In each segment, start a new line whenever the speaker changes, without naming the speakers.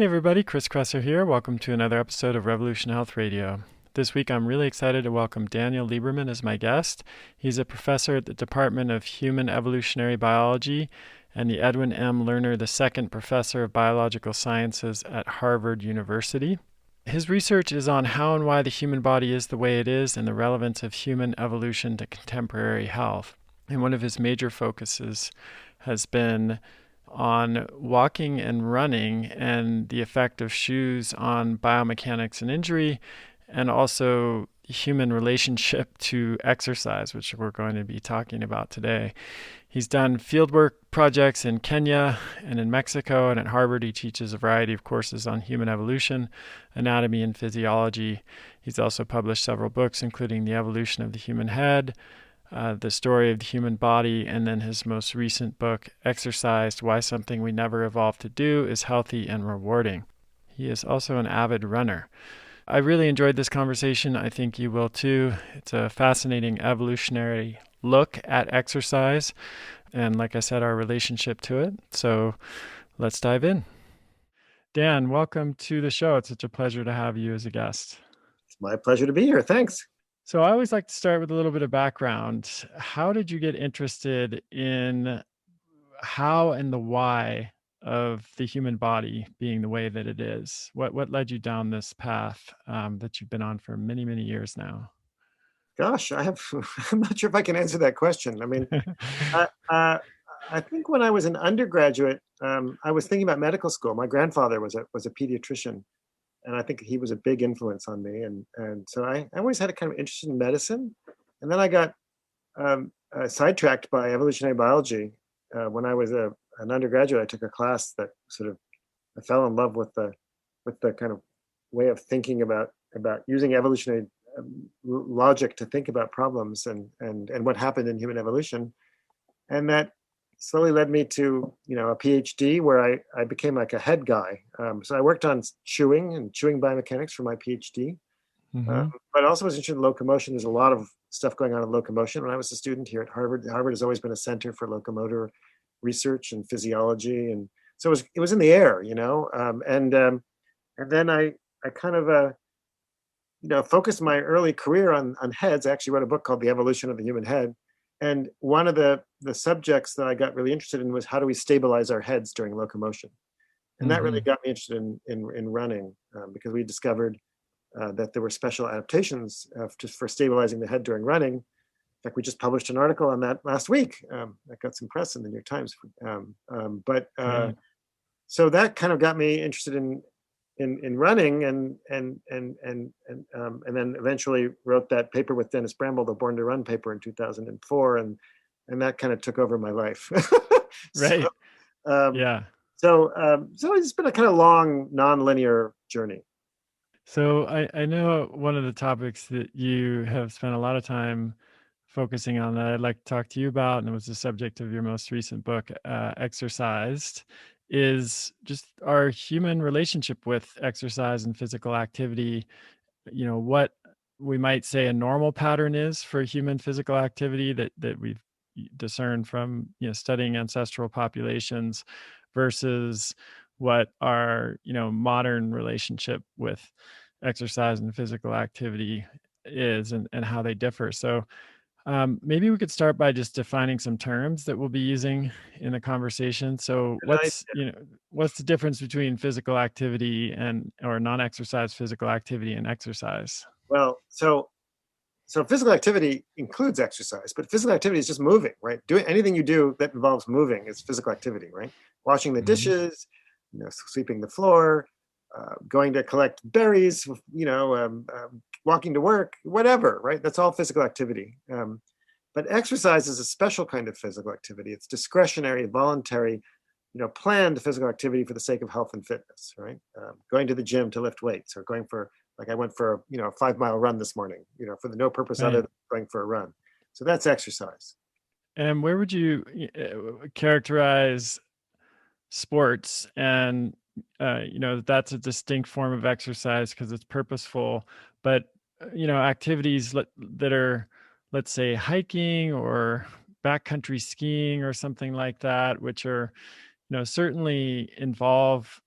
Hey everybody, Chris Kresser here. Welcome to another episode of Revolution Health Radio. This week I'm really excited to welcome Daniel Lieberman as my guest. He's a professor at the Department of Human Evolutionary Biology and the Edwin M. Lerner II Professor of Biological Sciences at Harvard University. His research is on how and why the human body is the way it is and the relevance of human evolution to contemporary health. And one of his major focuses has been on walking and running and the effect of shoes on biomechanics and injury, and also human relationship to exercise, which we're going to be talking about today. He's done fieldwork projects in Kenya and in Mexico, and at Harvard he teaches a variety of courses on human evolution, anatomy, and physiology. He's also published several books, including The Evolution of the Human Head, The Story of the Human Body, and then his most recent book, Exercise: Why Something We Never Evolved to Do is Healthy and Rewarding. He is also an avid runner. I really enjoyed this conversation. I think you will too. It's a fascinating evolutionary look at exercise and, like I said, our relationship to it. So let's dive in. Dan, welcome to the show. It's such a pleasure to have you as a guest.
It's my pleasure to be here. Thanks.
So I always like to start with a little bit of background. How did you get interested in how and the why of the human body being the way that it is? What led you down this path that you've been on for many, many years now?
Gosh, I'm not sure if I can answer that question. I mean, I think when I was an undergraduate, I was thinking about medical school. My grandfather was a pediatrician, and I think he was a big influence on me. And so I always had a kind of interest in medicine. And then I got sidetracked by evolutionary biology. When I was an undergraduate, I took a class that I fell in love with the kind of way of thinking about using evolutionary logic to think about problems and what happened in human evolution. And that slowly led me to a PhD where I became like a head guy. So I worked on chewing biomechanics for my PhD,
Mm-hmm.
but I also was interested in locomotion. There's a lot of stuff going on in locomotion. When I was a student here at Harvard, Harvard has always been a center for locomotor research and physiology, and so it was in the air, and then I kind of focused my early career on heads. I actually wrote a book called The Evolution of the Human Head. And one of the subjects that I got really interested in was how do we stabilize our heads during locomotion? And that really got me interested in running because we discovered that there were special adaptations for stabilizing the head during running. In fact, we just published an article on that last week that got some press in the New York Times. So that kind of got me interested in running, and then eventually wrote that paper with Dennis Bramble, the Born to Run paper in 2004, and that kind of took over my life.
Right. Yeah.
So it's been a kind of long, non-linear journey.
So I know one of the topics that you have spent a lot of time focusing on that I'd like to talk to you about, and it was the subject of your most recent book, Exercised, is just our human relationship with exercise and physical activity. What we might say a normal pattern is for human physical activity that we've discerned from studying ancestral populations versus what our modern relationship with exercise and physical activity is, and how they differ. So maybe we could start by just defining some terms that we'll be using in the conversation. So what's the difference between physical activity or non-exercise physical activity and exercise?
Well, so physical activity includes exercise, but physical activity is just moving, right? Doing anything you do that involves moving is physical activity, right? Washing the dishes, sweeping the floor, going to collect berries, walking to work, whatever, right? That's all physical activity. But exercise is a special kind of physical activity. It's discretionary, voluntary, planned physical activity for the sake of health and fitness, right? Going to the gym to lift weights, or going for, like I went for a 5-mile run this morning, for the no purpose other than going for a run. So that's exercise.
And where would you characterize sports and that's a distinct form of exercise because it's purposeful, but activities that are, let's say, hiking or backcountry skiing or something like that, which are certainly involve,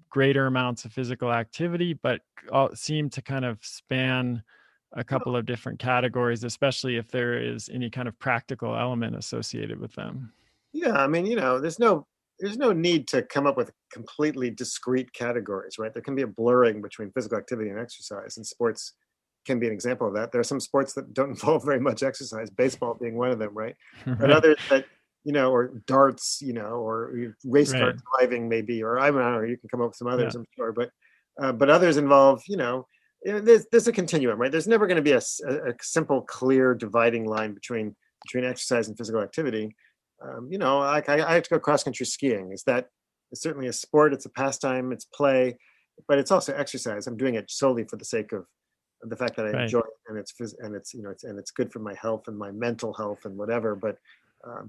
greater amounts of physical activity, but seem to kind of span a couple of different categories, especially if there is any kind of practical element associated with them.
Yeah, I mean, there's no need to come up with completely discrete categories, right? There can be a blurring between physical activity and exercise, and sports can be an example of that. There are some sports that don't involve very much exercise, baseball being one of them, right? But
Right.
others that, or darts, or race car
Right.
driving maybe, or I don't know, you can come up with some
Yeah.
others, I'm sure, but others involve, there's a continuum, right? There's never going to be a simple, clear dividing line between exercise and physical activity. Like I have to go cross country skiing. It's certainly a sport. It's a pastime. It's play, but it's also exercise. I'm doing it solely for the sake of the fact that I
Right.
enjoy it, and it's good for my health and my mental health and whatever. But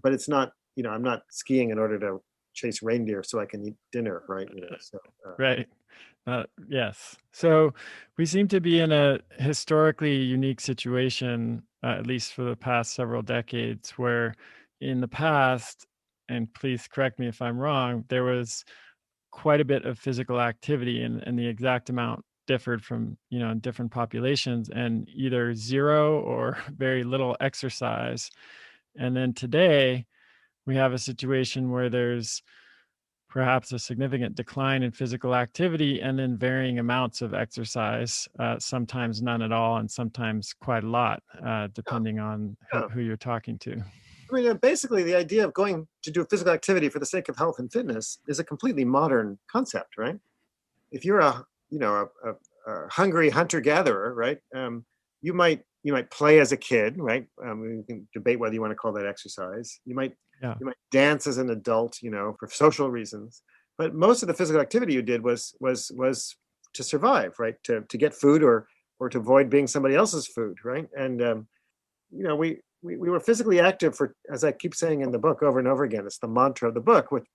it's not. I'm not skiing in order to chase reindeer so I can eat dinner, right? So
Right. Yes. So we seem to be in a historically unique situation, at least for the past several decades, where in the past, and please correct me if I'm wrong, there was quite a bit of physical activity, and the exact amount differed from, in different populations, and either zero or very little exercise. And then today, we have a situation where there's perhaps a significant decline in physical activity and then varying amounts of exercise, sometimes none at all, and sometimes quite a lot,
yeah,
depending on who,
yeah.
who you're talking to.
I mean, basically, the idea of going to do physical activity for the sake of health and fitness is a completely modern concept, right? If you're a hungry hunter gatherer, right? You might play as a kid, right? We can debate whether you want to call that exercise.
Yeah.
You might dance as an adult, for social reasons. But most of the physical activity you did was to survive, right? To get food or to avoid being somebody else's food, right? And we were physically active for, as I keep saying in the book over and over again, it's the mantra of the book. With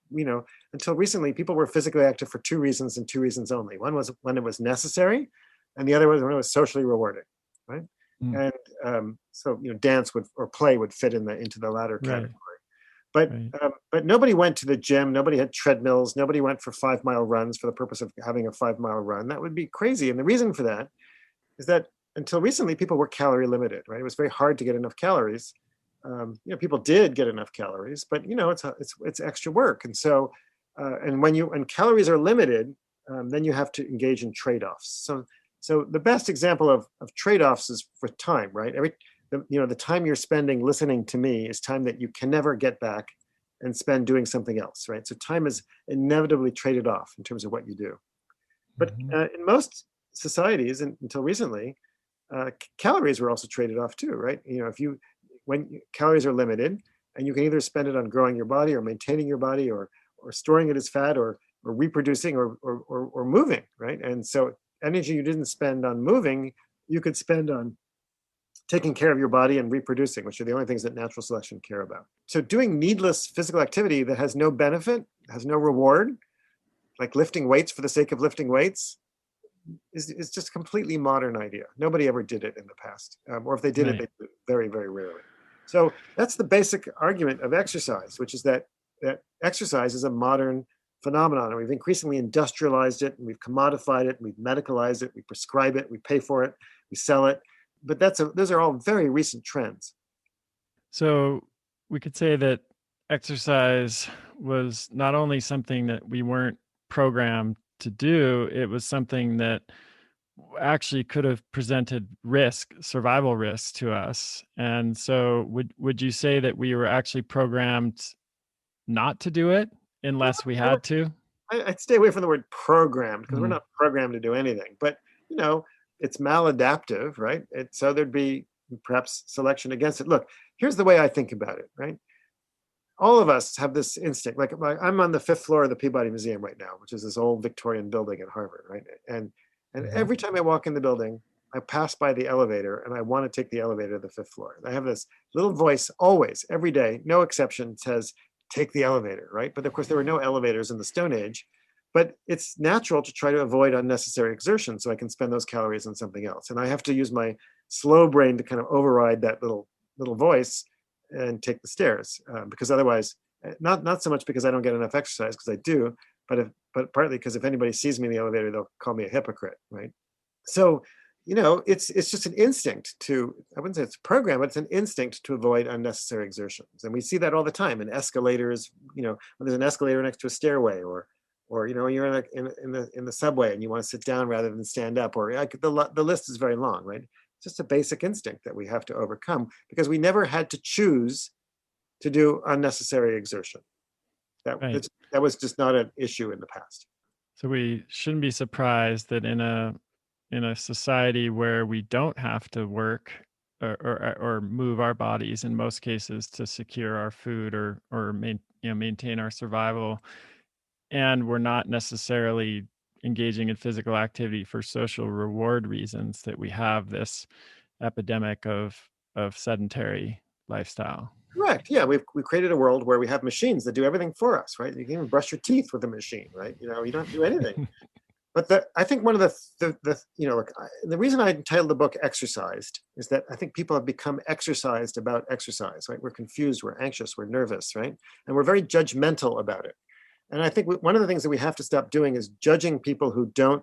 until recently, people were physically active for two reasons and two reasons only. One was when it was necessary, and the other was when it was socially rewarding, right?
Mm.
And so dance would or play would fit into the latter
Right.
category. But
Right.
but nobody went to the gym. Nobody had treadmills. Nobody went for 5 mile runs for the purpose of having a 5 mile run. That would be crazy. And the reason for that is that until recently, people were calorie limited, right? It was very hard to get enough calories. People did get enough calories, but it's extra work, and so and when calories are limited, then you have to engage in trade-offs. So the best example of trade-offs is for time, right? The time you're spending listening to me is time that you can never get back and spend doing something else, right? So time is inevitably traded off in terms of what you do. But
Mhm.
in most societies, until recently, calories were also traded off too, right? When calories are limited, and you can either spend it on growing your body or maintaining your body or storing it as fat or reproducing or moving, right? And so energy you didn't spend on moving, you could spend on taking care of your body and reproducing, which are the only things that natural selection care about. So doing needless physical activity that has no benefit, has no reward, like lifting weights for the sake of lifting weights, is just a completely modern idea. Nobody ever did it in the past, or if they did it,
Right.
they did it very, very rarely. So that's the basic argument of exercise, which is that exercise is a modern phenomenon, and we've increasingly industrialized it, and we've commodified it, and we've medicalized it, we prescribe it, we pay for it, we sell it. But those are all very recent trends.
So we could say that exercise was not only something that we weren't programmed to do, it was something that actually could have presented survival risks to us. And so would you say that we were actually programmed not to do it
Well,
unless we
I would
had to?
I'd stay away from the word programmed because we're
Mm.
not programmed to do anything. But you know, it's maladaptive, right? So there'd be perhaps selection against it. Look, here's the way I think about it, right? All of us have this instinct. Like I'm on the fifth floor of the Peabody Museum right now, which is this old Victorian building at Harvard, right? And
Mhm.
every time I walk in the building, I pass by the elevator and I want to take the elevator to the fifth floor. I have this little voice always, every day, no exception, says, take the elevator, right? But of course, there were no elevators in the Stone Age. But it's natural to try to avoid unnecessary exertion so I can spend those calories on something else. And I have to use my slow brain to kind of override that little voice and take the stairs because otherwise, Not so much because I don't get enough exercise, because I do, but partly because if anybody sees me in the elevator, they'll call me a hypocrite, right? So, it's just an instinct to, I wouldn't say it's a program, but it's an instinct to avoid unnecessary exertions. And we see that all the time in escalators, when there's an escalator next to a stairway, or you're in the subway and you want to sit down rather than stand up, or the list is very long, right? It's just a basic instinct that we have to overcome because we never had to choose to do unnecessary exertion.
Right.
That was just not an issue in the past.
So we shouldn't be surprised that in a society where we don't have to work or move our bodies in most cases to secure our food or maintain our survival, and we're not necessarily engaging in physical activity for social reward reasons, that we have this epidemic of sedentary lifestyle.
Correct. Yeah, we created a world where we have machines that do everything for us, right? You can even brush your teeth with a machine, right? You don't have to do anything. But I think one of the reason I entitled the book "Exercised" is that I think people have become exercised about exercise, right? We're confused, we're anxious, we're nervous, right? And we're very judgmental about it. And I think one of the things that we have to stop doing is judging people who don't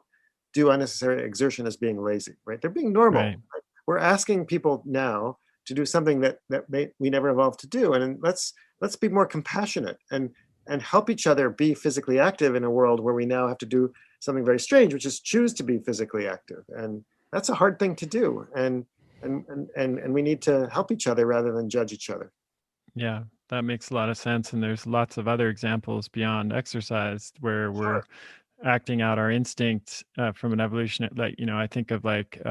do unnecessary exertion as being lazy, right? They're being normal.
Right.
Right? We're asking people now to do something that we never evolved to do, and let's be more compassionate and help each other be physically active in a world where we now have to do something very strange, which is choose to be physically active, and that's a hard thing to do. And we need to help each other rather than judge each other.
Yeah, that makes a lot of sense. And there's lots of other examples beyond exercise where we're
Sure.
acting out our instincts from an evolution. Like, I think of like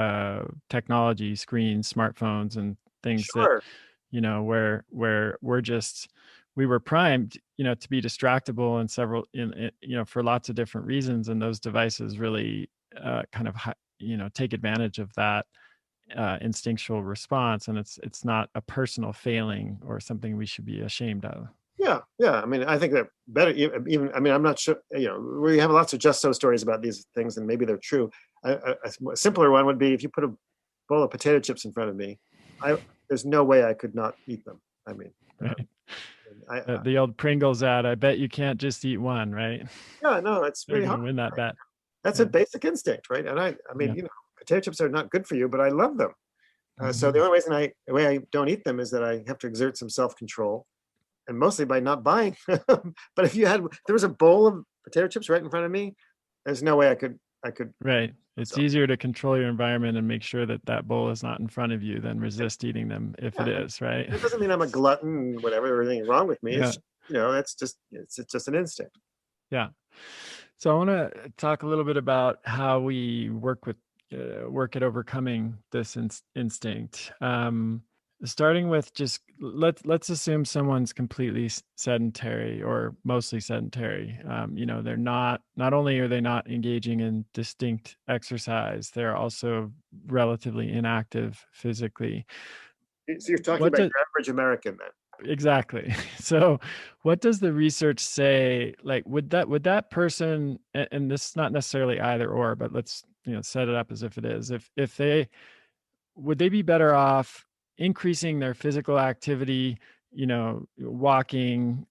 technology, screens, smartphones, and things that,
Sure.
where we were primed, to be distractible for lots of different reasons. And those devices really kind of, take advantage of that instinctual response, and it's not a personal failing or something we should be ashamed of.
Yeah, yeah. I mean, I think that better even. I mean, I'm not sure. We have lots of just so stories about these things, and maybe they're true. A simpler one would be if you put a bowl of potato chips in front of me, there's no way I could not eat them. I mean,
Right.
I
The old Pringles ad, I bet you can't just eat one, right?
yeah, no, it's
They're
pretty
going
hard.
to win that
Right?
bet.
That's a
Yeah.
basic instinct, right? And I mean,
Yeah.
potato chips are not good for you, but I love them. So
Mhm.
the only the way I don't eat them is that I have to exert some self-control, and mostly by not buying. But if there was a bowl of potato chips right in front of me, there's no way I could.
Right. It's
So
easier to control your environment and make sure that that bowl is not in front of you than resist eating them if it
yeah, and
is, right?
it doesn't mean I'm a glutton, and whatever, or anything wrong with me.
Yeah.
It's that's just it's just an instinct.
Yeah. So I want to talk a little bit about how we work at overcoming this instinct. Starting with just let's assume someone's completely sedentary or mostly sedentary. They're not only are they not engaging in distinct exercise, they're also relatively inactive physically.
So you're talking
What
about
does
your average American then?
Exactly. So, what does the research say? Like, would that person, and this is not necessarily either or, but let's set it up as if it is. If they would they be better off increasing their physical activity, walking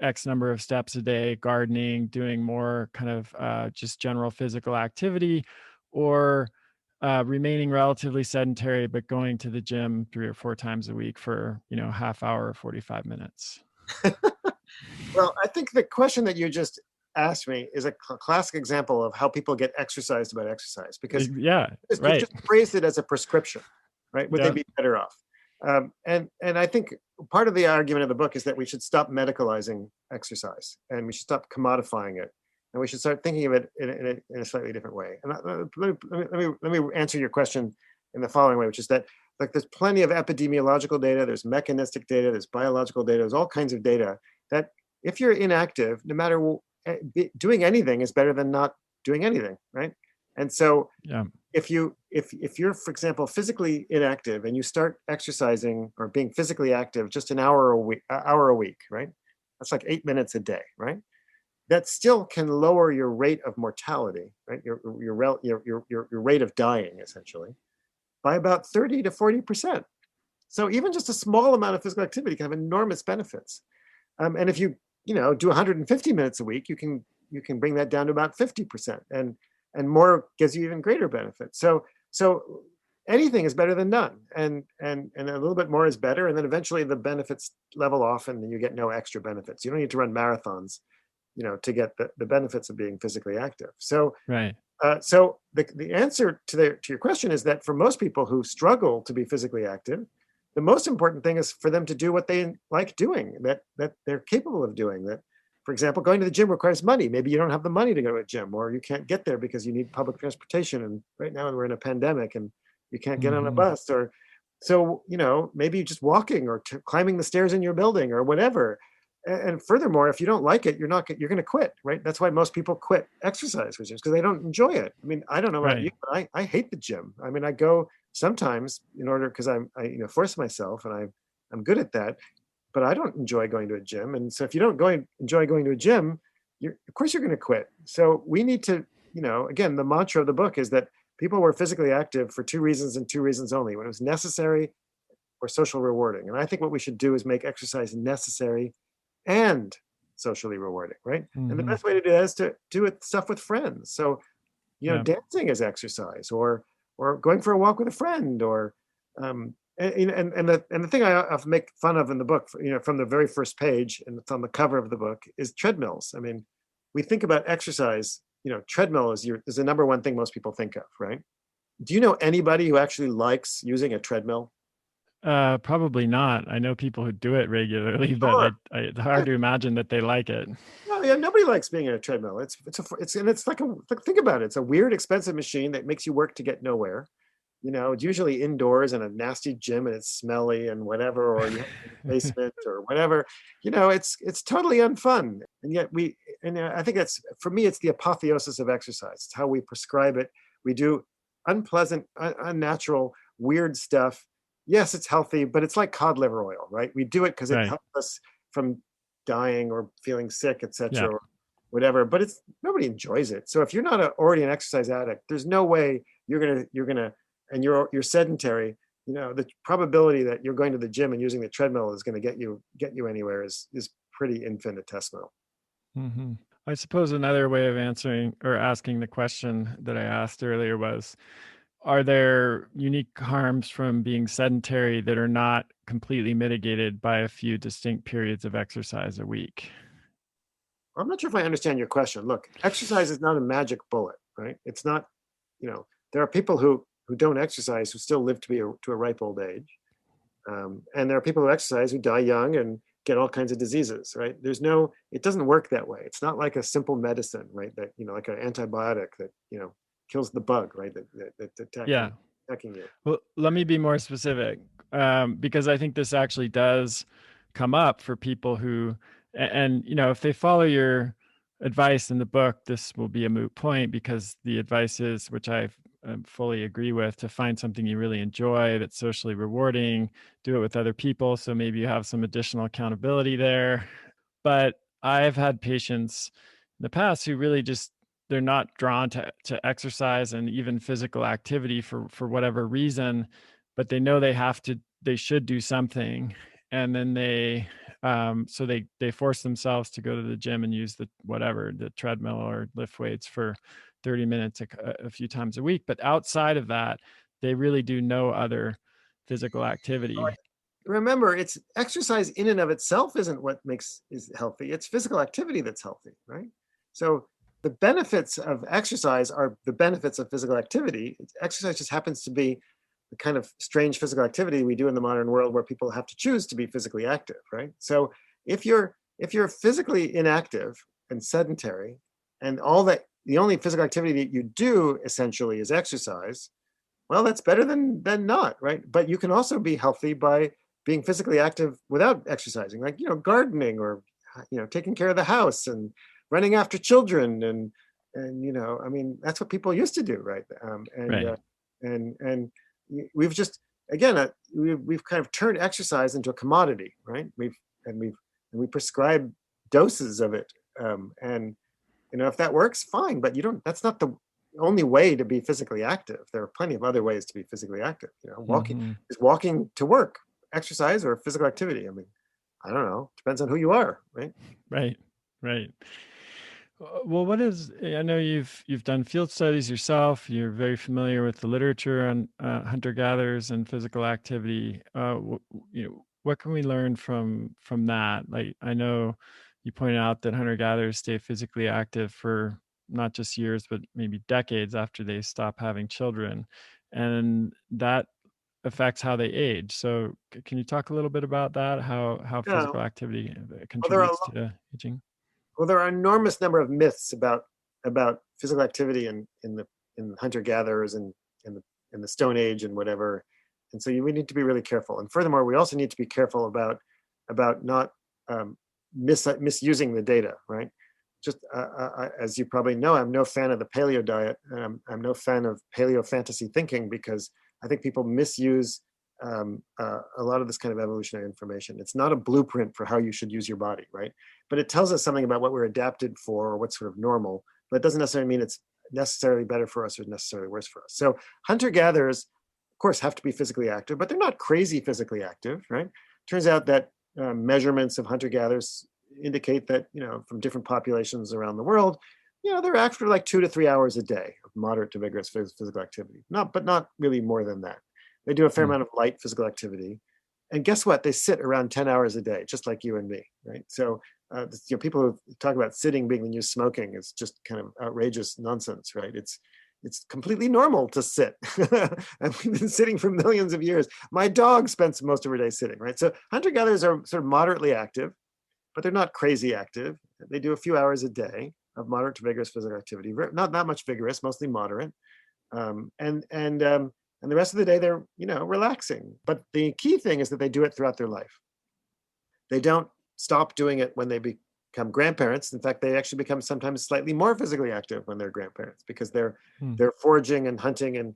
X number of steps a day, gardening, doing more kind of just general physical activity, or remaining relatively sedentary, but going to the gym 3 or 4 times a week for, half hour or 45 minutes.
Well, I think the question that you just asked me is a classic example of how people get exercised about exercise, because
Yeah,
you've
right.
just phrased it as a prescription, right? Would they
Yeah,
be better off? And I think part of the argument of the book is that we should stop medicalizing exercise, and we should stop commodifying it, and we should start thinking of it in a slightly different way. And let me answer your question in the following way, which is that like there's plenty of epidemiological data, there's mechanistic data, there's biological data, there's all kinds of data that if you're inactive, no matter doing anything is better than not doing anything, right? And so
yeah,
if you're, for example, physically inactive and you start exercising or being physically active just an hour a week, right? That's like 8 minutes a day, right? That still can lower your rate of mortality, right? Your rate of dying, essentially, by about 30 to 40%. So even just a small amount of physical activity can have enormous benefits. And if you do 150 minutes a week, you can bring that down to about 50%, and more gives you even greater benefit. So anything is better than none, and a little bit more is better, and then eventually the benefits level off, and then you get no extra benefits. You don't need to run marathons, to get the benefits of being physically active.
Right.
So the answer to your question is that for most people who struggle to be physically active, the most important thing is for them to do what they like doing, that they're capable of doing. That, for example, going to the gym requires money. Maybe you don't have the money to go to a gym, or you can't get there because you need public transportation. And right now we're in a pandemic and you can't get on a
Hmm.
bus. Or so, maybe just walking or climbing the stairs in your building or whatever. And furthermore, if you don't like it, you're going to quit, right? That's why most people quit exercise, which is because they don't enjoy it. I mean, I don't know about
Right.
you, but I hate the gym. I mean, I go sometimes in order because I force myself, and I'm good at that, but I don't enjoy going to a gym. And so if you don't enjoy going to a gym, of course you're going to quit. So we need to, again, the mantra of the book is that people were physically active for two reasons and two reasons only: when it was necessary or social rewarding. And I think what we should do is make exercise necessary and socially rewarding, right? And the
Hmm.
best way to do that is to do it stuff with friends. So,
Yeah.
dancing is exercise, or going for a walk with a friend, or and the thing I often make fun of in the book, from the very first page, and it's on the cover of the book, is treadmills. I mean, we think about exercise. Treadmill is the number one thing most people think of, right? Do you know anybody who actually likes using a treadmill?
Probably not. I know people who do it regularly, but
Sure.
it's hard to imagine that they like it.
No, yeah, nobody likes being in a treadmill. It's like think about it. It's a weird, expensive machine that makes you work to get nowhere. It's usually indoors in a nasty gym and it's smelly and whatever, or you have to in the basement or whatever. It's totally unfun. And yet I think that's, for me, it's the apotheosis of exercise. It's how we prescribe it. We do unpleasant, unnatural, weird stuff. Yes, it's healthy, but it's like cod liver oil, right? We do it because it
Right.
helps us from dying or feeling sick,
Yeah.
etc., or whatever. But nobody enjoys it. So if you're not already an exercise addict, there's no way you're gonna and you're sedentary. The probability that you're going to the gym and using the treadmill is going to get you anywhere is pretty infinitesimal.
Hmm. I suppose another way of answering or asking the question that I asked earlier was, are there unique harms from being sedentary that are not completely mitigated by a few distinct periods of exercise a week?
I'm not sure if I understand your question. Look, exercise is not a magic bullet, right? It's not. There are people who don't exercise who still live to a ripe old age. And there are people who exercise who die young and get all kinds of diseases, right? It doesn't work that way. It's not like a simple medicine, right? That, like an antibiotic that, kills the bug, right? That's
Yeah.
attacking you.
Well, let me be more specific, because I think this actually does come up for people who, and if they follow your advice in the book, this will be a moot point because the advice is, which I fully agree with, to find something you really enjoy that's socially rewarding, do it with other people. So maybe you have some additional accountability there. But I've had patients in the past who really just, they're not drawn to exercise and even physical activity for whatever reason, but they know they should do something. And then so they force themselves to go to the gym and use the treadmill or lift weights for 30 minutes a few times a week. But outside of that, they really do no other physical activity.
Remember, it's exercise in and of itself isn't what is healthy. It's physical activity that's healthy, right? So the benefits of exercise are the benefits of physical activity. Exercise just happens to be the kind of strange physical activity we do in the modern world where people have to choose to be physically active, right? So if you're physically inactive and sedentary, and the only physical activity that you do essentially is exercise, well, that's better than not, right? But you can also be healthy by being physically active without exercising, like gardening, or taking care of the house and running after children, and I mean, that's what people used to do, right?
Right.
And we've just, again, we've kind of turned exercise into a commodity, right? We prescribe doses of it, and if that works, fine, but you don't. That's not the only way to be physically active. There are plenty of other ways to be physically active. Walking
Hmm.
is walking to work, exercise or physical activity. I mean, I don't know. Depends on who you are, right?
Right, right. Well, what is? I know you've done field studies yourself. You're very familiar with the literature on hunter-gatherers and physical activity. What can we learn from that? Like, I know you pointed out that hunter-gatherers stay physically active for not just years, but maybe decades after they stop having children, and that affects how they age. So, can you talk a little bit about that? How
Yeah.
physical activity
Well, there are
contributes to aging?
well, there are an enormous number of myths about physical activity in hunter gatherers and in the Stone Age and whatever, and so we need to be really careful. And furthermore, we also need to be careful about not misusing the data, right? Just as you probably know, I'm no fan of the paleo diet, and I'm no fan of paleo fantasy thinking, because I think people misuse a lot of this kind of evolutionary information. It's not a blueprint for how you should use your body, right? But it tells us something about what we're adapted for or what's sort of normal, but it doesn't necessarily mean it's necessarily better for us or necessarily worse for us. So hunter-gatherers, of course, have to be physically active, but they're not crazy physically active, right? Turns out that measurements of hunter-gatherers indicate that, from different populations around the world, they're after like 2 to 3 hours a day of moderate to vigorous physical activity, but not really more than that. They do a fair
Hmm.
amount of light physical activity. And guess what? They sit around 10 hours a day, just like you and me, right? So people who talk about sitting being the new smoking is just kind of outrageous nonsense, right? It's completely normal to sit. And we've been sitting for millions of years. My dog spends most of her day sitting, right? So hunter-gatherers are sort of moderately active, but they're not crazy active. They do a few hours a day of moderate to vigorous physical activity, not much vigorous, mostly moderate. And the rest of the day they're relaxing. But the key thing is that they do it throughout their life. They don't stop doing it when they become grandparents. In fact, they actually become sometimes slightly more physically active when they're grandparents, because they're foraging and hunting and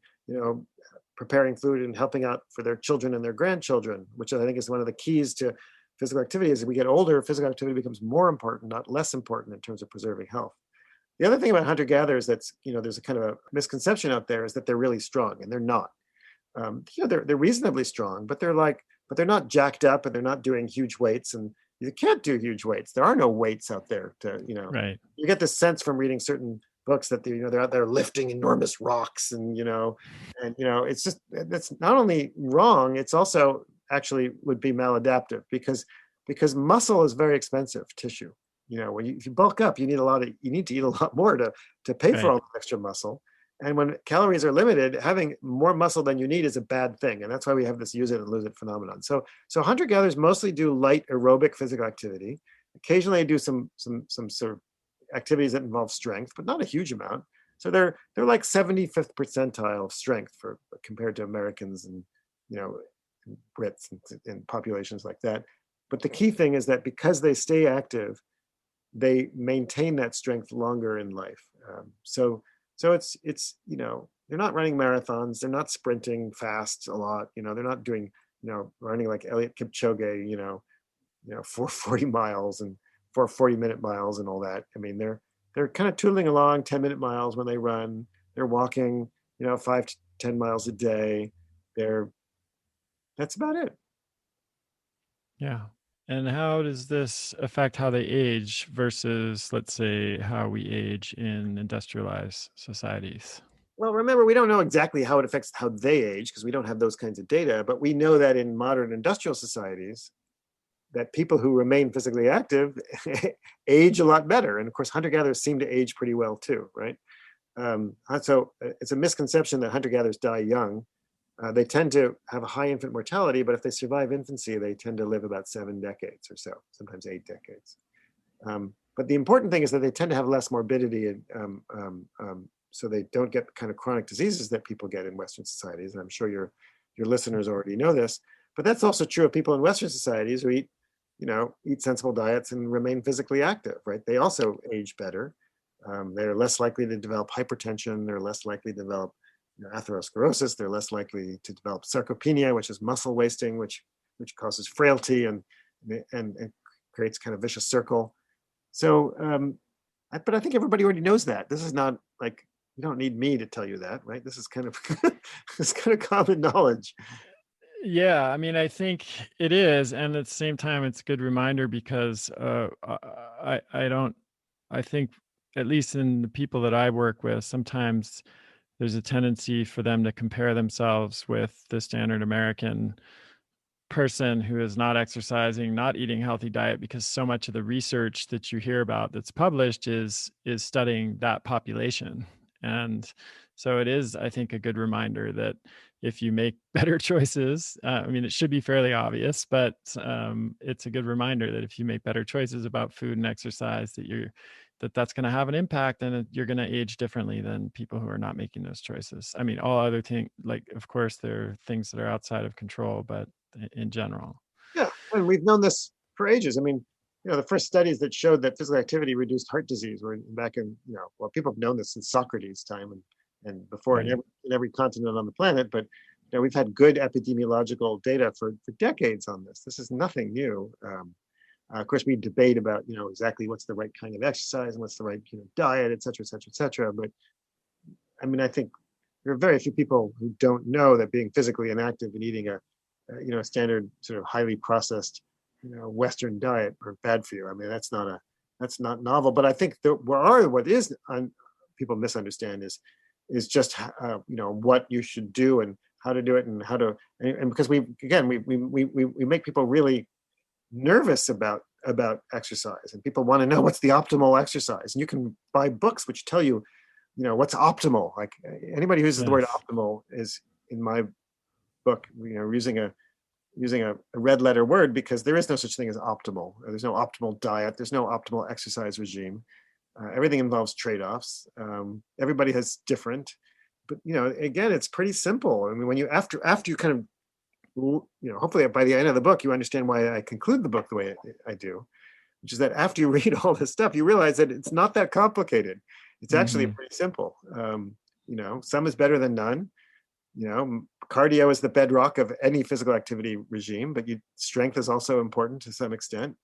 preparing food and helping out for their children and their grandchildren, which I think is one of the keys to physical activity. As we get older, physical activity becomes more important, not less important, in terms of preserving health. The other thing about hunter-gatherers that's, there's a kind of a misconception out there, is that they're really strong, and they're not. They're reasonably strong, but they're not jacked up, and they're not doing huge weights, and you can't do huge weights. There are no weights out there
Right.
You get this sense from reading certain books that they're out there lifting enormous rocks, and it's just, that's not only wrong, it's also actually would be maladaptive, because muscle is very expensive tissue. If you bulk up, you need to eat a lot more to pay for
Right.
all the extra muscle. And when calories are limited, having more muscle than you need is a bad thing. And that's why we have this use it and lose it phenomenon. So hunter-gatherers mostly do light aerobic physical activity. Occasionally they do some sort of activities that involve strength, but not a huge amount. So they're like 75th percentile of strength compared to Americans and Brits and populations like that. But the key thing is that because they stay active, they maintain that strength longer in life. So it's they're not running marathons, they're not sprinting fast a lot, they're not doing running like Eliud Kipchoge, for 40 miles and for 40-minute miles and all that. I mean, they're kind of tootling along 10-minute miles when they run. They're walking 5 to 10 miles a day. That's about it.
Yeah. And how does this affect how they age versus, let's say, how we age in industrialized societies?
Well, remember, we don't know exactly how it affects how they age, because we don't have those kinds of data, but we know that in modern industrial societies, that people who remain physically active age a lot better. And of course, hunter-gatherers seem to age pretty well too, right? So it's a misconception that hunter-gatherers die young. They tend to have a high infant mortality, but if they survive infancy, they tend to live about 7 decades or so, sometimes 8 decades. But the important thing is that they tend to have less morbidity, and so they don't get the kind of chronic diseases that people get in Western societies. And I'm sure your listeners already know this, but that's also true of people in Western societies who eat sensible diets and remain physically active, right? They also age better. They're less likely to develop hypertension. They're less likely to develop atherosclerosis. They're less likely to develop sarcopenia, which is muscle wasting, which causes frailty and creates kind of vicious circle. So, but I think everybody already knows that. This is not like, you don't need me to tell you that, right? This is kind of this kind of common knowledge.
Yeah, I mean, I think it is, and at the same time, it's a good reminder because I don't, I think at least in the people that I work with, sometimes there's a tendency for them to compare themselves with the standard American person who is not exercising, not eating healthy diet, because so much of the research that you hear about that's published is studying that population. And so it is, I think, a good reminder that if you make better choices, I mean, it should be fairly obvious, but it's a good reminder that if you make better choices about food and exercise, that's going to have an impact, and you're going to age differently than people who are not making those choices. I mean, all other things, like, of course, there are things that are outside of control, but in general.
Yeah, and we've known this for ages. I mean, the first studies that showed that physical activity reduced heart disease were back in, well, people have known this since Socrates' time and before
Right.
in every continent on the planet. But we've had good epidemiological data for decades on this. This is nothing new. Of course, we debate about exactly what's the right kind of exercise and what's the right diet, et cetera, et cetera, et cetera. But I mean, I think there are very few people who don't know that being physically inactive and eating a standard sort of highly processed Western diet are bad for you. I mean, that's not novel. But I think what is people misunderstand is just what you should do and how to do it and how to and because we make people really nervous about exercise, and people want to know what's the optimal exercise, and you can buy books which tell you what's optimal. Like anybody who uses the word
Yes.
optimal is, in my book, using a red letter word, because there is no such thing as optimal. There's no optimal diet. There's no optimal exercise regime. Everything involves trade-offs. Everybody has different, but again, it's pretty simple. I mean, when you after you kind of hopefully by the end of the book you understand why I conclude the book the way I do, which is that after you read all this stuff, you realize that it's not that complicated. It's actually
Hmm.
pretty simple. Some is better than none. Cardio is the bedrock of any physical activity regime, but strength is also important to some extent.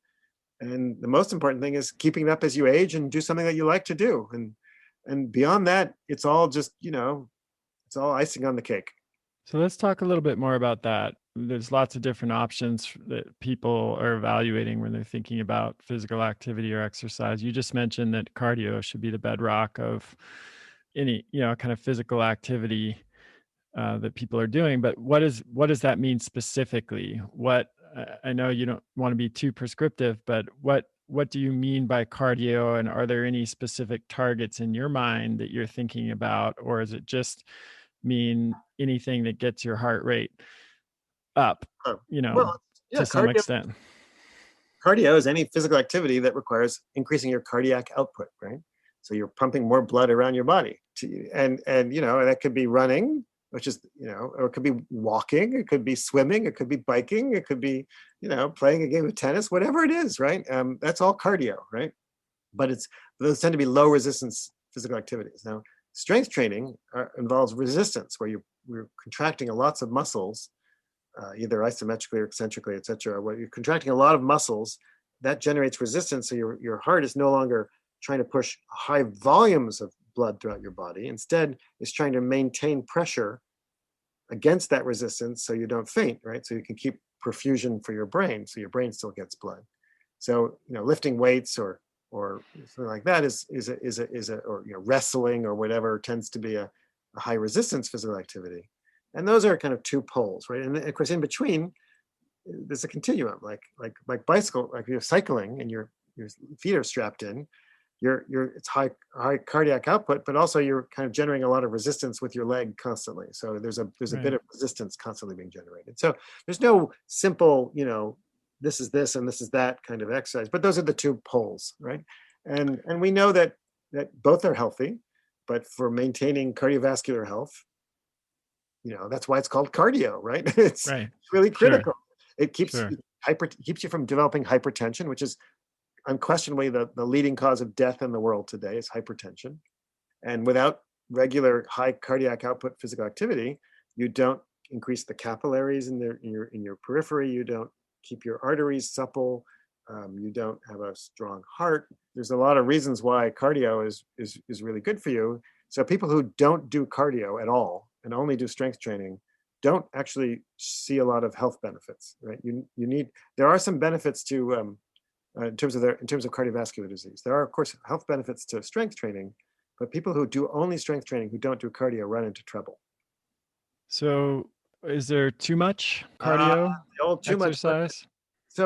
And the most important thing is keeping it up as you age and do something that you like to do. And beyond that, it's all just, it's all icing on the cake.
So let's talk a little bit more about that. There's lots of different options that people are evaluating when they're thinking about physical activity or exercise. You just mentioned that cardio should be the bedrock of any, kind of physical activity that people are doing. But what does that mean specifically? I know you don't want to be too prescriptive, but what do you mean by cardio, and are there any specific targets in your mind that you're thinking about, or is it just mean anything that gets your heart rate up,
Oh,
you know,
well, yeah,
to some extent?
cardio is any physical activity that requires increasing your cardiac output, right? So you're pumping more blood around your body, and that could be running, which is or it could be walking, it could be swimming, it could be biking, it could be playing a game of tennis, whatever it is, right? That's all cardio, right? But those tend to be low resistance physical activities. Now, strength training involves resistance, where we're contracting lots of muscles, either isometrically or eccentrically, et cetera, where you're contracting a lot of muscles that generates resistance. So your heart is no longer trying to push high volumes of blood throughout your body. Instead, it's trying to maintain pressure against that resistance so you don't faint, right? So you can keep perfusion for your brain, so your brain still gets blood. So lifting weights or something like that is a or wrestling or whatever tends to be a high resistance physical activity. And those are kind of two poles, right? And of course, in between, there's a continuum, like bicycle, like you're cycling and your feet are strapped in. It's high cardiac output, but also you're kind of generating a lot of resistance with your leg constantly. So there's a bit
Right.
of resistance constantly being generated. So there's no simple, this is this and this is that kind of exercise, but those are the two poles, right? And we know that both are healthy, but for maintaining cardiovascular health, that's why it's called cardio, right? It's
Right.
really
Sure.
critical. It
Sure.
keeps you from developing hypertension, which is unquestionably the leading cause of death in the world today is hypertension. And without regular high cardiac output physical activity, you don't increase the capillaries in your periphery. You don't keep your arteries supple. You don't have a strong heart. There's a lot of reasons why cardio is really good for you. So people who don't do cardio at all and only do strength training don't actually see a lot of health benefits, right? There are some benefits to in terms of cardiovascular disease. There are, of course, health benefits to strength training, but people who do only strength training who don't do cardio run into trouble.
So, is there too much
Ah,
cardio
the old too much question.
exercise?
So,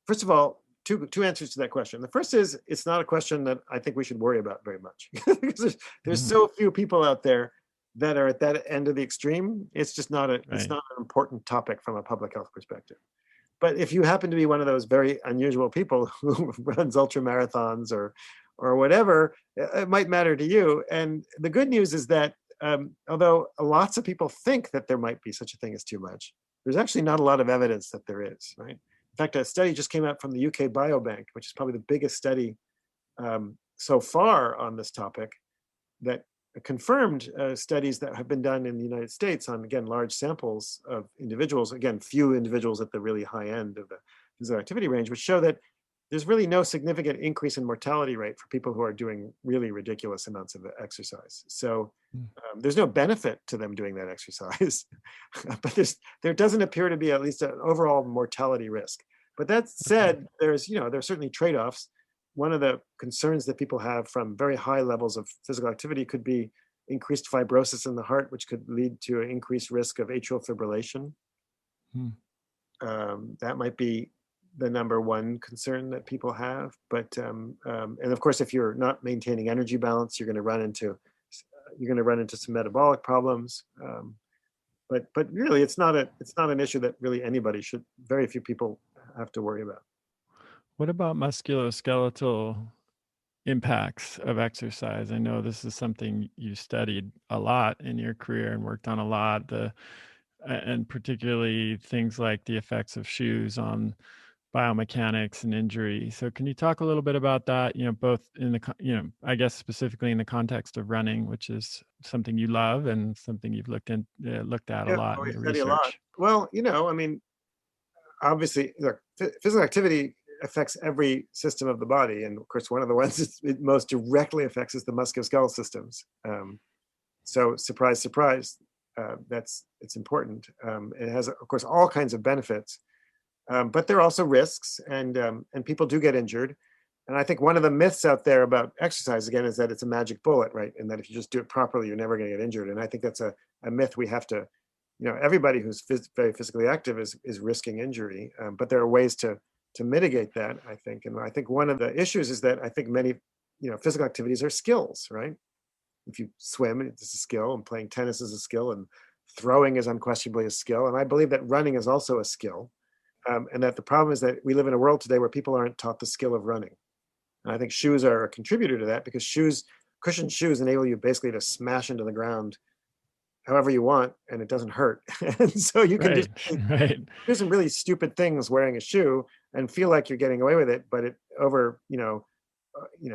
first of all, two answers to that question. The first is it's not a question that I think we should worry about very much because there's
Mhm.
so few people out there that are at that end of the extreme. It's just not it's
Right.
not an important topic from a public health perspective. But if you happen to be one of those very unusual people who runs ultra marathons or whatever, it might matter to you. And the good news is that although lots of people think that there might be such a thing as too much, there's actually not a lot of evidence that there is, right? In fact, a study just came out from the UK Biobank, which is probably the biggest study so far on this topic, that confirmed studies that have been done in the United States on, again, large samples of individuals, again, few individuals at the really high end of the physical activity range, which show that there's really no significant increase in mortality rate for people who are doing really ridiculous amounts of exercise. So
Mm.
there's no benefit to them doing that exercise, but there doesn't appear to be at least an overall mortality risk. But that
Okay.
said, there's certainly trade-offs. One of the concerns that people have from very high levels of physical activity could be increased fibrosis in the heart, which could lead to an increased risk of atrial fibrillation.
Mm.
That might be the number one concern that people have. But and of course, if you're not maintaining energy balance, you're going to run into some metabolic problems. But really, it's not an issue that really anybody should. Very few people have to worry about.
What about musculoskeletal impacts of exercise? I know this is something you studied a lot in your career and worked on a lot, and particularly things like the effects of shoes on biomechanics and injury. So can you talk a little bit about that, both in I guess specifically in the context of running, which is something you love and something you've looked at a
Yeah,
lot
well,
in
we
your
study a lot.
research?
Well, I mean, obviously, look, physical activity affects every system of the body, and of course, one of the ones it most directly affects is the musculoskeletal systems. So, surprise, surprise, it's important. It has, of course, all kinds of benefits, but there are also risks, and people do get injured. And I think one of the myths out there about exercise, again, is that it's a magic bullet, right? And that if you just do it properly, you're never going to get injured. And I think that's a myth we have to, everybody who's very physically active is risking injury, but there are ways to mitigate that, I think. And I think one of the issues is that I think many, physical activities are skills, right? If you swim, it's a skill, and playing tennis is a skill, and throwing is unquestionably a skill. And I believe that running is also a skill. And that the problem is that we live in a world today where people aren't taught the skill of running. And I think shoes are a contributor to that, because cushioned shoes enable you basically to smash into the ground however you want, and it doesn't hurt. And so you can
Right. Right.
do some really stupid things wearing a shoe and feel like you're getting away with it, but it over,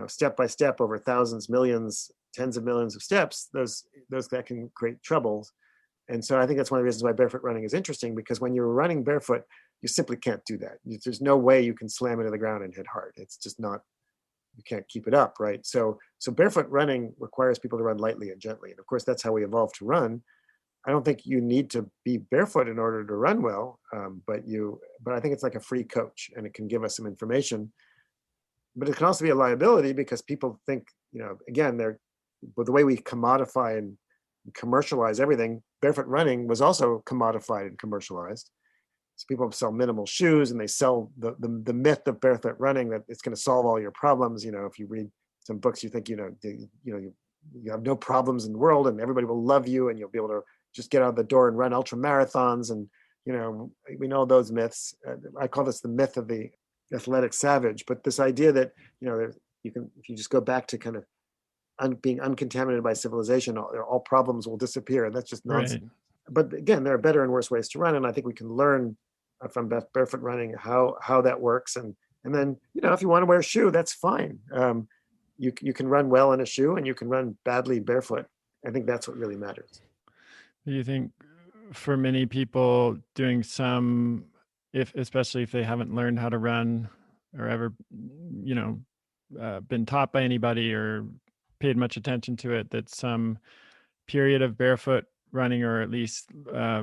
step by step, over thousands, millions, tens of millions of steps, those that can create troubles. And so I think that's one of the reasons why barefoot running is interesting, because when you're running barefoot, you simply can't do that. There's no way you can slam into the ground and hit hard. It's just not, you can't keep it up, right? So barefoot running requires people to run lightly and gently. And of course, that's how we evolved to run. I don't think you need to be barefoot in order to run well, but I think it's like a free coach, and it can give us some information. But it can also be a liability, because people think, again, but the way we commodify and commercialize everything, barefoot running was also commodified and commercialized. So people sell minimal shoes, and they sell the myth of barefoot running, that it's going to solve all your problems. If you read some books, you think you have no problems in the world, and everybody will love you, and you'll be able to just get out of the door and run ultra marathons. And we know those myths. I call this the myth of the athletic savage. But this idea that you can, if you just go back to kind of being uncontaminated by civilization, all problems will disappear. And that's just nonsense.
Right.
But again, there are better and worse ways to run, and I think we can learn from barefoot running how that works. And then if you want to wear a shoe, that's fine. You can run well in a shoe, and you can run badly barefoot. I think that's what really matters.
Do you think for many people doing especially if they haven't learned how to run or ever, been taught by anybody or paid much attention to it, that some period of barefoot running or at least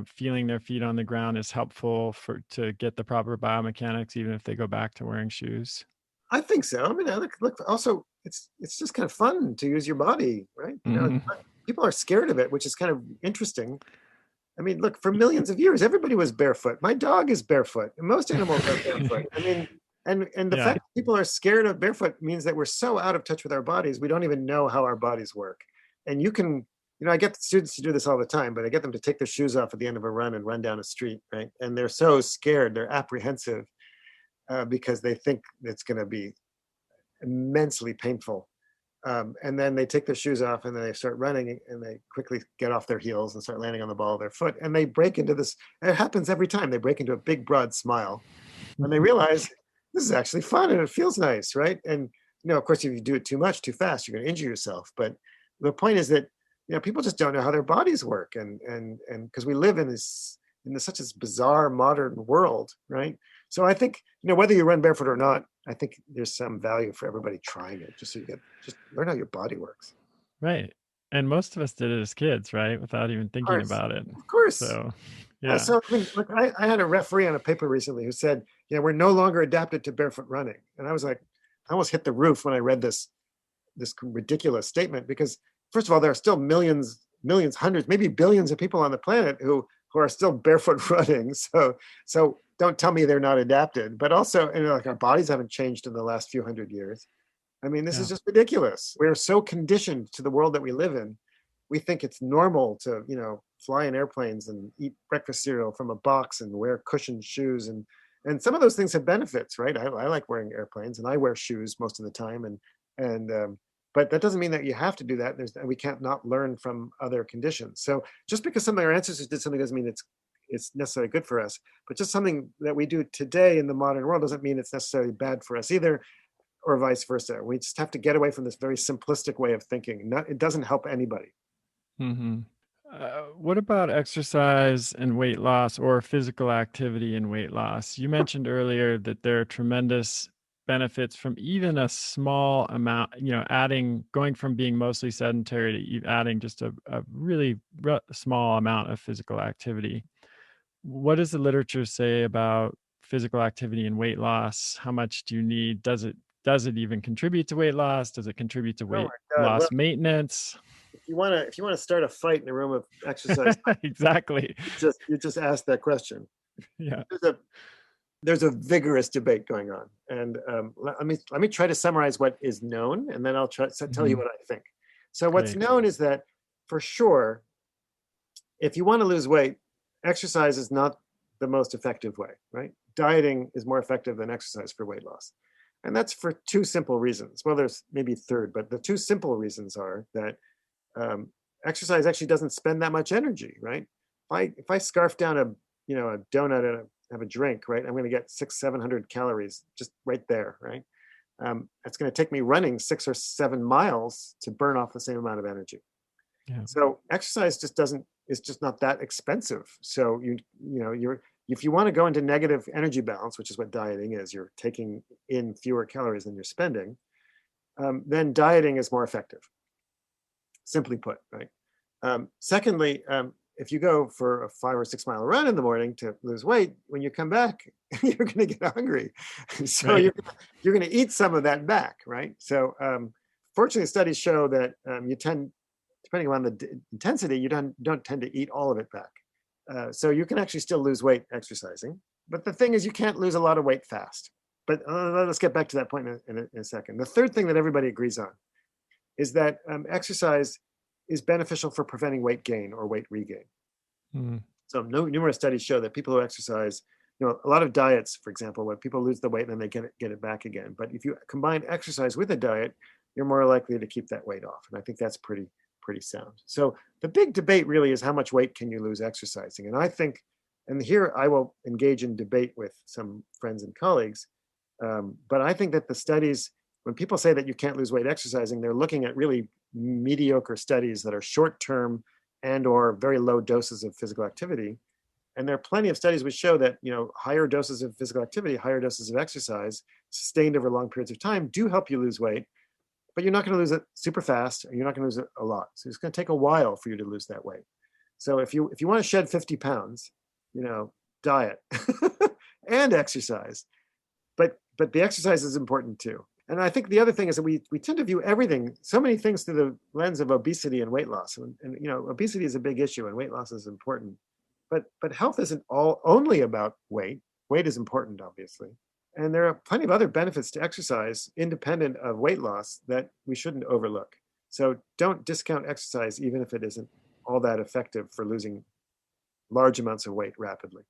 feeling their feet on the ground is helpful to get the proper biomechanics, even if they go back to wearing shoes?
I think so. I mean, look. Also, it's just kind of fun to use your body, right?
Hmm.
People are scared of it, which is kind of interesting. I mean, look, for millions of years, everybody was barefoot. My dog is barefoot, and most animals are barefoot. I mean, and the
Yeah.
fact that people are scared of barefoot means that we're so out of touch with our bodies, we don't even know how our bodies work. And I get students to do this all the time, but I get them to take their shoes off at the end of a run and run down a street, right? And they're so scared, they're apprehensive because they think it's going to be immensely painful. And then they take their shoes off and then they start running and they quickly get off their heels and start landing on the ball of their foot. And they break into this, it happens every time. They break into a big, broad smile and they realize this is actually fun and it feels nice, right? And, of course, if you do it too much, too fast, you're going to injure yourself. But the point is that, people just don't know how their bodies work. And because we live in such a bizarre modern world, right? So I think, whether you run barefoot or not, I think there's some value for everybody trying it, just so you just learn how your body works.
Right. And most of us did it as kids, right? Without even
Of
thinking
course,
about it.
of course.
So,
Yeah.
yeah.
So I mean, look, I had a referee on a paper recently who said, we're no longer adapted to barefoot running, and I was like, I almost hit the roof when I read this ridiculous statement because first of all, there are still millions, hundreds, maybe billions of people on the planet who are still barefoot running. So don't tell me they're not adapted. But also, like our bodies haven't changed in the last few hundred years. I mean, this
Yeah.
is just ridiculous. We're so conditioned to the world that we live in. We think it's normal to, fly in airplanes and eat breakfast cereal from a box and wear cushioned shoes. And some of those things have benefits, right? I like wearing airplanes and I wear shoes most of the time. But that doesn't mean that you have to do that. We can't not learn from other conditions. So just because some of our ancestors did something doesn't mean it's necessarily good for us. But just something that we do today in the modern world doesn't mean it's necessarily bad for us either, or vice versa. We just have to get away from this very simplistic way of thinking. It doesn't help anybody.
Hmm. What about exercise and weight loss or physical activity and weight loss? You mentioned earlier that there are tremendous benefits from even a small amount, going from being mostly sedentary to adding just a really small amount of physical activity. What does the literature say about physical activity and weight loss? How much do you need? Does it even contribute to weight loss? Does it contribute to
Oh
weight
my God! Well,
loss maintenance?
if you want to start a fight in a room of exercise,
Exactly.
you just ask that question.
Yeah.
There's a there's a vigorous debate going on, and let me try to summarize what is known, and then I'll try to tell you
Mhm.
what I think. So what's
Great.
known is that for sure, if you want to lose weight, exercise is not the most effective way, right? Dieting is more effective than exercise for weight loss. And that's for two simple reasons. Well, there's maybe a third, but the two simple reasons are that exercise actually doesn't spend that much energy, right? If I scarf down a donut and have a drink, right, I'm going to get 600-700 calories just right there, right? It's going to take me running 6 or 7 miles to burn off the same amount of energy.
Yeah.
So exercise is just not that expensive. So if you want to go into negative energy balance, which is what dieting is, you're taking in fewer calories than you're spending, then dieting is more effective, simply put, right? Secondly, if you go for a 5 or 6 mile run in the morning to lose weight, when you come back, you're going to get hungry. So
Right.
you're going to eat some of that back, right? So fortunately, studies show that depending on the intensity, you don't tend to eat all of it back. So you can actually still lose weight exercising. But the thing is, you can't lose a lot of weight fast. But let's get back to that point in a second. The third thing that everybody agrees on is that exercise is beneficial for preventing weight gain or weight regain.
Mm.
So numerous studies show that people who exercise, a lot of diets, for example, when people lose the weight and then they get it back again. But if you combine exercise with a diet, you're more likely to keep that weight off. And I think that's pretty sound. So the big debate really is how much weight can you lose exercising? And I think, and here I will engage in debate with some friends and colleagues, but I think that the studies, when people say that you can't lose weight exercising, they're looking at really mediocre studies that are short-term and or very low doses of physical activity. And there are plenty of studies which show that higher doses of physical activity, higher doses of exercise, sustained over long periods of time, do help you lose weight. But you're not going to lose it super fast, and you're not going to lose it a lot. So it's going to take a while for you to lose that weight. So if you want to shed 50 pounds, diet and exercise, but the exercise is important too. And I think the other thing is that we tend to view everything, so many things through the lens of obesity and weight loss. And obesity is a big issue and weight loss is important. But health isn't all only about weight. Weight is important, obviously. And there are plenty of other benefits to exercise independent of weight loss that we shouldn't overlook. So don't discount exercise, even if it isn't all that effective for losing large amounts of weight rapidly.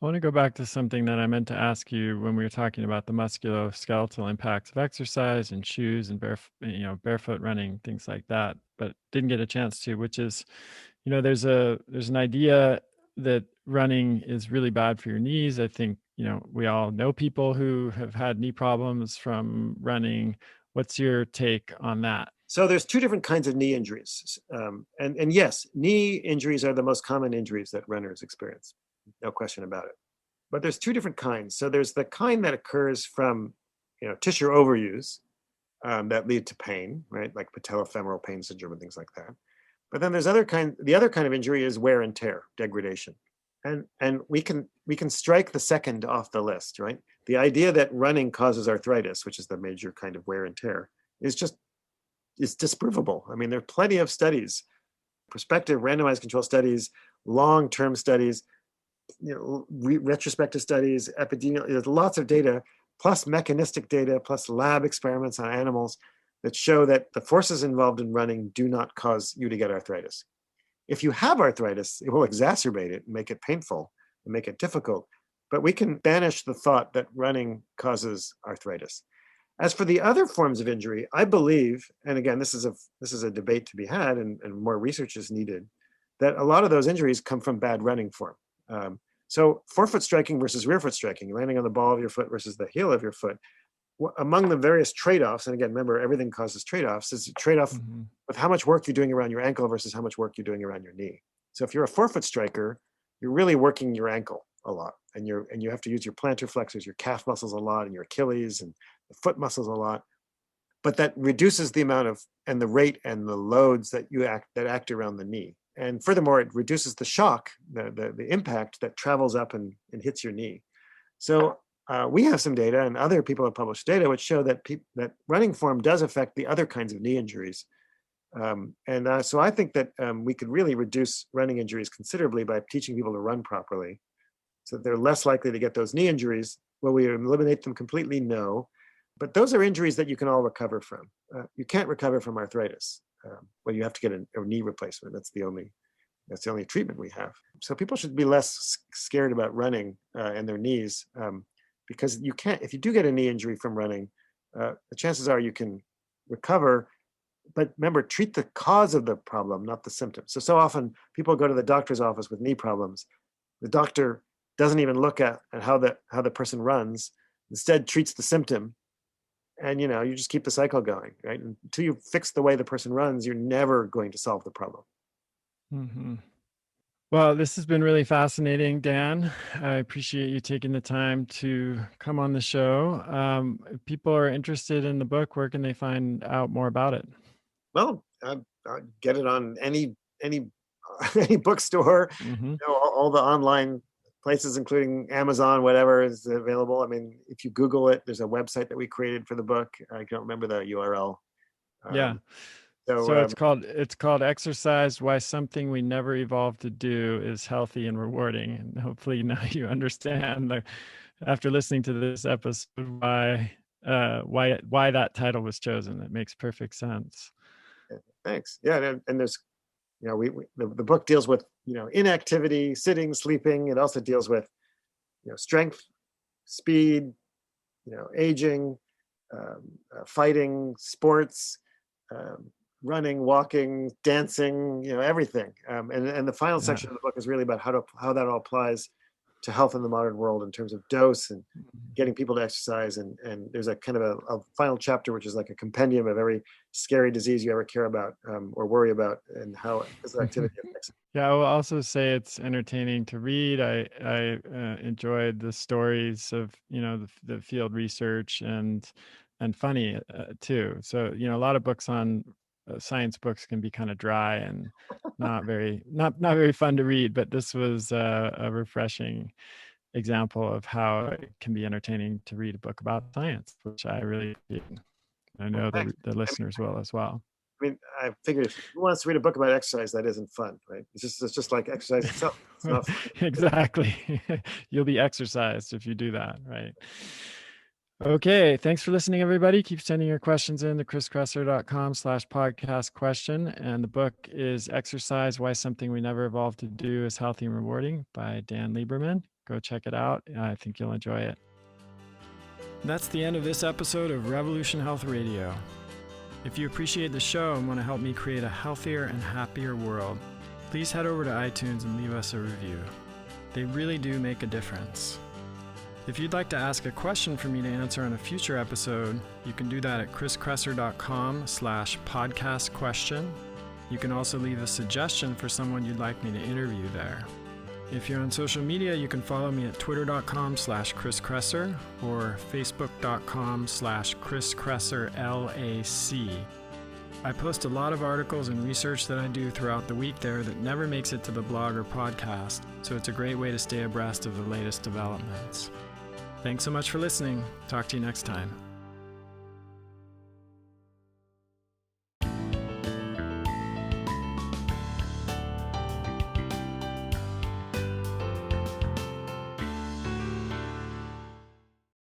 I want to go back to something that I meant to ask you when we were talking about the musculoskeletal impacts of exercise and shoes and barefoot running, things like that, but didn't get a chance to, which is, there's an idea that running is really bad for your knees. I think, we all know people who have had knee problems from running. What's your take on that?
So there's two different kinds of knee injuries. And yes, knee injuries are the most common injuries that runners experience. No question about it. But there's two different kinds. So there's the kind that occurs from, tissue overuse that lead to pain, right? Like patellofemoral pain syndrome and things like that. But then the other kind of injury is wear and tear, degradation. And we can strike the second off the list, right? The idea that running causes arthritis, which is the major kind of wear and tear, is disprovable. I mean, there are plenty of studies, prospective randomized control studies, long-term studies, retrospective studies, epidemiology. There's lots of data, plus mechanistic data, plus lab experiments on animals that show that the forces involved in running do not cause you to get arthritis. If you have arthritis, it will exacerbate it and make it painful and make it difficult. But we can banish the thought that running causes arthritis. As for the other forms of injury, I believe, and again, this is a debate to be had, and more research is needed, that a lot of those injuries come from bad running form. So forefoot striking versus rear foot striking, landing on the ball of your foot versus the heel of your foot, among the various trade-offs, and again, remember, everything causes trade-offs, is a trade-off with how much work you're doing around your ankle versus how much work you're doing around your knee. So if you're a forefoot striker, you're really working your ankle a lot, and you have to use your plantar flexors, your calf muscles a lot, and your Achilles and the foot muscles a lot. But that reduces the amount of and the rate and the loads that act around the knee. And furthermore, it reduces the shock, the impact that travels up and hits your knee. So we have some data, and other people have published data which show that that running form does affect the other kinds of knee injuries. So I think that we could really reduce running injuries considerably by teaching people to run properly, so that they're less likely to get those knee injuries. Will we eliminate them completely? No. But those are injuries that you can all recover from. You can't recover from arthritis. Well, you have to get a knee replacement. That's the only treatment we have. So people should be less scared about running and their knees, because you can't. If you do get a knee injury from running, the chances are you can recover. But remember, treat the cause of the problem, not the symptoms. So often people go to the doctor's office with knee problems. The doctor doesn't even look at how the person runs. Instead, treats the symptom. And you just keep the cycle going, right? Until you fix the way the person runs, you're never going to solve the problem.
Mm-hmm. Well, this has been really fascinating, Dan. I appreciate you taking the time to come on the show. If people are interested in the book, where can they find out more about it?
Well, get it on any any bookstore.
Mm-hmm.
All the online places, including Amazon, whatever is available. I mean, if you Google it, there's a website that we created for the book. I don't remember the URL.
Yeah. So it's called Exercise: Why Something We Never Evolved to Do is Healthy and Rewarding. And hopefully now you understand, after listening to this episode, why that title was chosen. It makes perfect sense.
Thanks. Yeah, and there's the book deals with inactivity, sitting, sleeping. It also deals with strength, speed, aging, fighting, sports, running, walking, dancing, everything. And the final section of the book is really about how that all applies to health in the modern world in terms of dose and getting people to exercise. And there's a kind of a final chapter, which is like a compendium of every scary disease you ever care about or worry about, and how physical activity affects it.
Yeah, I will also say it's entertaining to read. I enjoyed the stories of the field research and funny too. So a lot of books on science books can be kind of dry and not very fun to read. But this was a refreshing example of how it can be entertaining to read a book about science, which I really did. I
Well,
know
thanks.
the listeners will as well.
I figured who wants to read a book about exercise that isn't fun, right? It's just like exercise itself. It's not fun.
Exactly. You'll be exercised if you do that, right? Okay, thanks for listening, everybody. Keep sending your questions in to chriskresser.com/podcast question. And the book is Exercise, Why Something We Never Evolved to Do is Healthy and Rewarding by Dan Lieberman. Go check it out. I think you'll enjoy it. That's the end of this episode of Revolution Health Radio. If you appreciate the show and want to help me create a healthier and happier world, please head over to iTunes and leave us a review. They really do make a difference. If you'd like to ask a question for me to answer on a future episode, you can do that at chriskresser.com/podcast question. You can also leave a suggestion for someone you'd like me to interview there. If you're on social media, you can follow me at twitter.com/chriskresser or facebook.com/chriskresserlac. I post a lot of articles and research that I do throughout the week there that never makes it to the blog or podcast, so it's a great way to stay abreast of the latest developments. Thanks so much for listening. Talk to you next time.